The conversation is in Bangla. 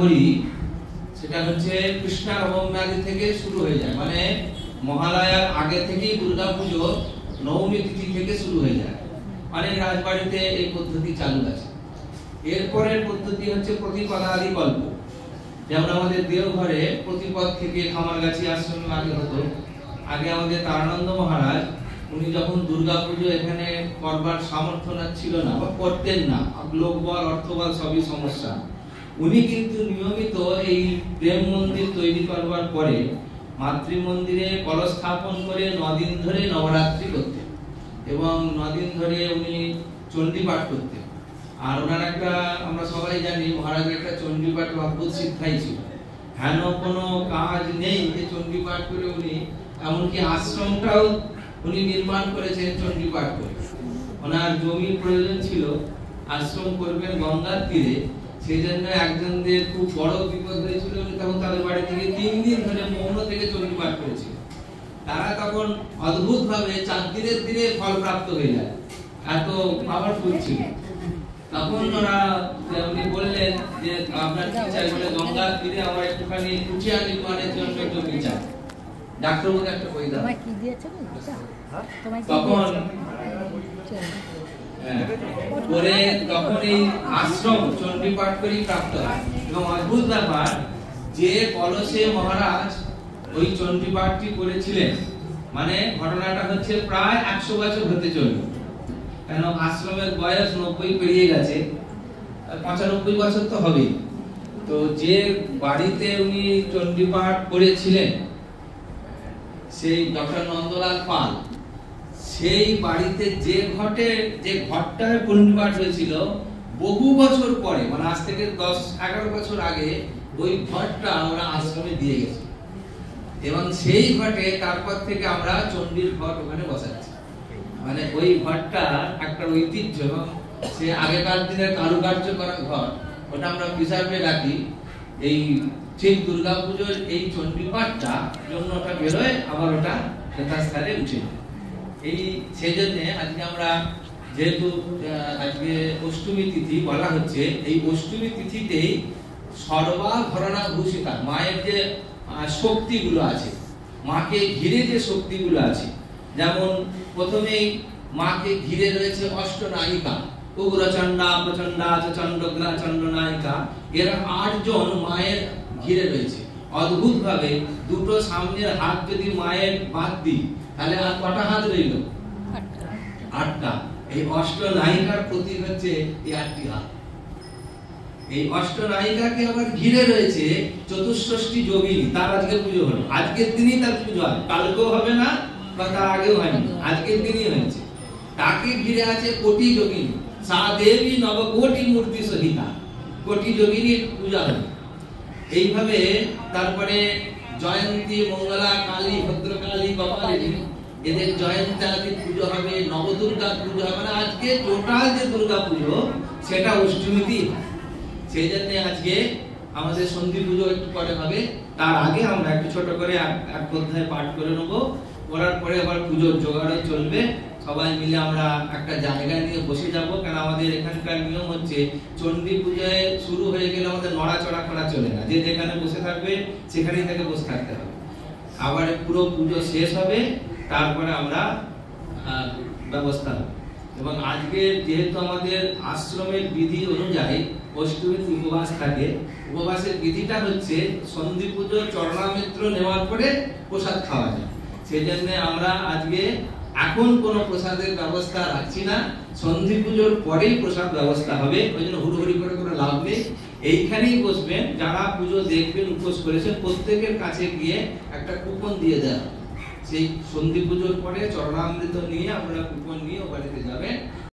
করি সেটা হচ্ছে কৃষ্ণা নবমী থেকে শুরু হয়ে যায়, মানে মহালয়ার আগে থেকেই দুর্গাপুজো নবমী তিথি থেকে শুরু হয়ে যায়। অনেক রাজবাড়িতে এই পদ্ধতি চালু আছে। এরপরের পদ্ধতি হচ্ছে প্রতিপদাদি কল্প। যেমন আমাদের দেওঘরে প্রতিপদ থেকে খামারগাছি আশ্রমে আগে হতো। আগে আমাদের তারানন্দ মহারাজ উনি যখন দুর্গাপুজো এখানে করবার সামর্থ্য ছিল না বা করতেন না, লোকবল অর্থবল সবই সমস্যা, উনি কিন্তু নিয়মিত এই প্রেম মন্দির তৈরি করবার পরে মাতৃ মন্দিরে কলস স্থাপন করে 9 দিন ধরে নবরাত্রি করতেন এবং 9 দিন ধরে উনি চণ্ডী পাঠ করতেন। আর ওনার একটা, আমরা সবাই জানি, মহারাজের একটা চণ্ডী পাঠ অদ্ভুত শিক্ষাই ছিল। হেন কোনো কাজ নেই যে চণ্ডী পাঠ করে উনি, এমনকি আশ্রমটাও উনি নির্মাণ করেছেন চণ্ডী পাঠ করে। ওনার জমির প্রয়োজন ছিল, আশ্রম করবেন গঙ্গার তীরে, সেই জন্য একজনদের খুব বড় বিপদ হয়েছিল, উনি তখন তাদের বাড়ি থেকে 3 দিন ধরে মৌন থেকে চণ্ডী পাঠ করেছিল। তারা তখন অদ্ভুত ভাবে 4 দিনের দিনে ফল প্রাপ্ত হয়ে যায়, এত পাওয়ারফুল ছিল। তখন ওরা উনি বললেন যে আপনার কি চাই, বলে গঙ্গার তীরে আমার একটুখানি কুঠিয়া নির্মাণের জন্য জমি চাই। ডাক্তারবাবু একটা বই দাও। কি দিয়েছে তখন পরে তখন এই আশ্রম চণ্ডী পাঠ করি প্রাপ্ত হয়। এবং অদ্ভুত ব্যাপার যে কলসে মহারাজ ওই চণ্ডী পাঠটি করেছিলেন, মানে ঘটনাটা হচ্ছে প্রায় 100 বছর হতে চলল, কেন আশ্রমের বয়স 90 পেরিয়ে গেছে, 95 বছর তো হবে। তো যে বাড়িতে উনি চণ্ডী পাঠ করেছিলেন সেই ডক্টর নন্দলাল পাল, সেই বাড়িতে যে ঘরটায় চণ্ডী পাঠ হয়েছিল বহু বছর পরে, মানে আজ থেকে 10-11 বছর আগে ওই ঘরটা আমরা আশ্রমে দিয়ে গেছি এবং সেই ঘটে তারপর থেকে আমরা চণ্ডীর ঘট ওখানে বসাচ্ছি। মানে ওই ঘরটা একটা ঐতিহ্য, সে আগেকার দিনের কারুকার্য করা ঘর, ওটা আমরা প্রিজার্ভে রাখি। এই ঠিক দুর্গাপুজোর এই চণ্ডী পাঠটা জন্য ওটা বেরোয়, আবার ওটা যথাস্থানে উঠে। এই সেজন্য আজকে আমরা, যেহেতু আজকে অষ্টমী তিথি বলা হচ্ছে, এই অষ্টমী তিথিতেই সর্বাভরণা ভূষিতা মায়ের যে শক্তিগুলো আছে, মাকে ঘিরে যে শক্তিগুলো আছে, যেমন প্রথমেই মাকে ঘিরে রয়েছে অষ্টনায়িকা, উগ্রচণ্ডা, প্রচণ্ডা, চণ্ডগ্রা, চণ্ডনায়িকা, এরা 8 জন মায়ের ঘিরে রয়েছে। অদ্ভুত ভাবে দুটো সামনের হাত যদি মায়ের বাদ দিই তাহলে আর কটা হাত রইল? 8টা। এই অষ্টনায়িকার প্রতীক হচ্ছে এই 8টি হাত। এই অষ্টনায়িকাকে আবার ঘিরে রয়েছে চতুষ্ষষ্ঠী যোগিনী, তার আজকে পুজো হলো, আজকের দিনই তার পুজো হয়, কালকেও হবে না বা তার আগেও হয়নি, আজকের দিনই হয়েছে। তাকে ঘিরে আছে কোটি যোগিনী, সা দেবী নবকোটি মূর্তি সহিতা, কোটি যোগিনীর পূজা হবে। এইভাবে তারপরে জয়ন্তী, মঙ্গলা, কালী, ভদ্রকালী, কপালিনী, এদের জয়ন্তাদি পুজো হবে, নবদুর্গা পুজো হবে। না, আজকে টোটাল যে দুর্গা পুজো সেটা অষ্টমীতেই। সেই জন্য আজকে আমাদের সন্ধি পুজো একটু পরে হবে, তার আগে আমরা একটু ছোট করে এক অধ্যায় পাঠ করে নেবো, করার পরে আবার পুজোর জোগাড় চলবে। সবাই মিলে আমরা একটা জায়গায় নিয়ে বসে যাব, কারণ আমাদের এখানকার নিয়ম হচ্ছে চণ্ডী পুজোয় শুরু হয়ে গেলে আমাদের নড়াচড়া করা চলে না, যে যেখানে বসে থাকবে সেখানেই তাকে বসে থাকতে হবে। আবার পুরো পুজো শেষ হবে, তারপরে আমরা ব্যবস্থা হবে। এবং আজকে যেহেতু আমাদের আশ্রমের বিধি অনুযায়ী অষ্টমীর উপবাস থাকে, উপবাসের বিধিটা হচ্ছে সন্ধি পুজো চরণামিত্র নেওয়ার পরে প্রসাদ খাওয়া যায়। সেই জন্য আমরা আজকে এখন কোনো প্রসাদের ব্যবস্থা রাখছি না, সন্ধি পুজোর পরেই প্রসাদ ব্যবস্থা হবে। ওই জন্য হুড়োহুড়ি করে কোনো লাভ নেই, এইখানেই বসবেন। যারা পুজো দেখবেন, উপোস করেছেন, প্রত্যেকের কাছে গিয়ে একটা কুপন দিয়ে দেওয়া, সেই সন্ধি পুজোর পরে চরণামৃত নিয়ে আপনারা কুপন নিয়ে ও বাড়িতে যাবেন।